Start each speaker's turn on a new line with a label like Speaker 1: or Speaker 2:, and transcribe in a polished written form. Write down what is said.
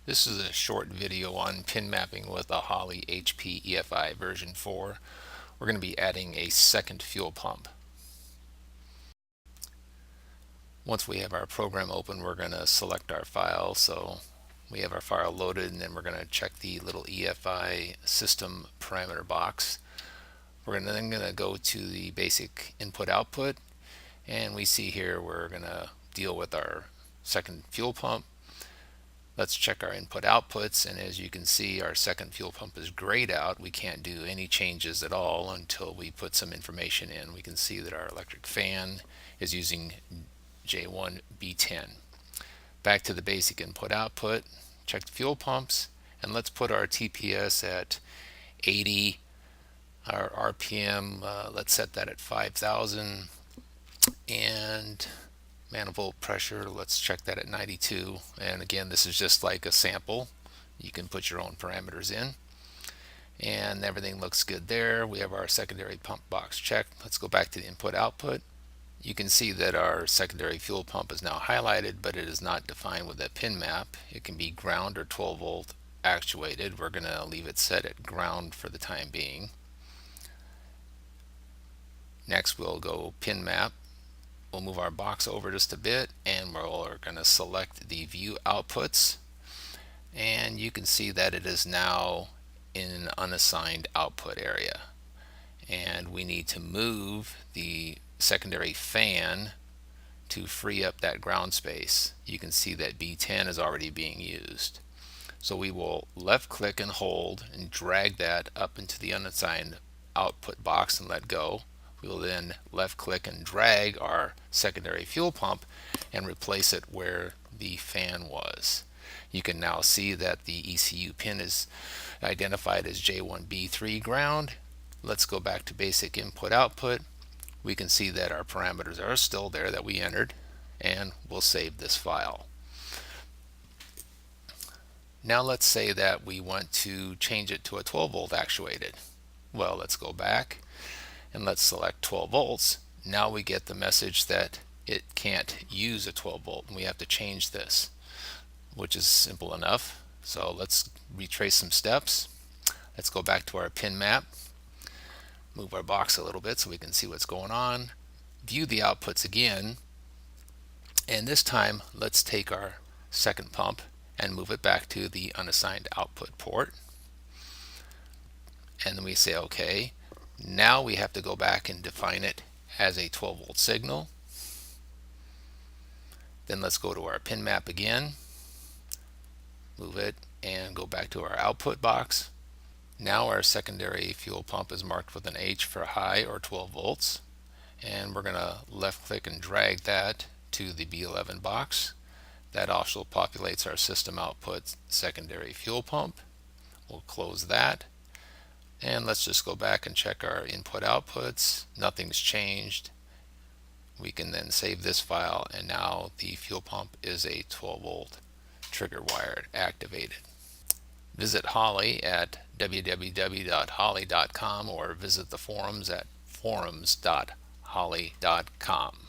Speaker 1: This is a short video on pin mapping with a Holley HP EFI version 4. We're going to be adding a second fuel pump. Once we have our program open, we're going to select our file. So we have our file loaded, and then we're going to check the little EFI system parameter box. We're then going to go to the basic input output, and we see here we're going to deal with our second fuel pump. Let's check our input outputs, and as you can see, our second fuel pump is grayed out. We can't do any changes at all until we put some information in. We can see that our electric fan is using J1B10. Back to the basic input output, check the fuel pumps, and let's put our TPS at 80. Our RPM, let's set that at 5,000, and manifold pressure, let's check that at 92. And again, this is just like a sample. You can put your own parameters in, and everything looks good there. We have our secondary pump box checked. Let's go back to the input output. You can see that our secondary fuel pump is now highlighted, but it is not defined with a pin map. It can be ground or 12 volt actuated. We're going to leave it set at ground for the time being. Next, we'll go pin map. We'll move our box over just a bit, and we're going to select the view outputs, and you can see that it is now in an unassigned output area, and we need to move the secondary fan to free up that ground space. You can see that B10 is already being used, so we will left click and hold and drag that up into the unassigned output box and let go. We will then left click and drag our secondary fuel pump and replace it where the fan was. You can now see that the ECU pin is identified as J1B3 ground. Let's go back to basic input output. We can see that our parameters are still there that we entered, and we'll save this file. Now let's say that we want to change it to a 12 volt actuated. Well, let's go back and let's select 12 volts. Now we get the message that it can't use a 12 volt, and we have to change this, which is simple enough. So let's retrace some steps. Let's go back to our pin map, move our box a little bit so we can see what's going on, view the outputs again, and this time let's take our second pump and move it back to the unassigned output port, and then we say OK. Now we have to go back and define it as a 12 volt signal. Then let's go to our pin map again, move it, and go back to our output box. Now our secondary fuel pump is marked with an H for high or 12 volts, and we're going to left click and drag that to the B11 box. That also populates our system output secondary fuel pump. We'll close that. And let's just go back and check our input outputs. Nothing's changed. We can then save this file, and now the fuel pump is a 12 volt trigger wired activated. Visit Holley at www.holley.com or visit the forums at forums.holley.com.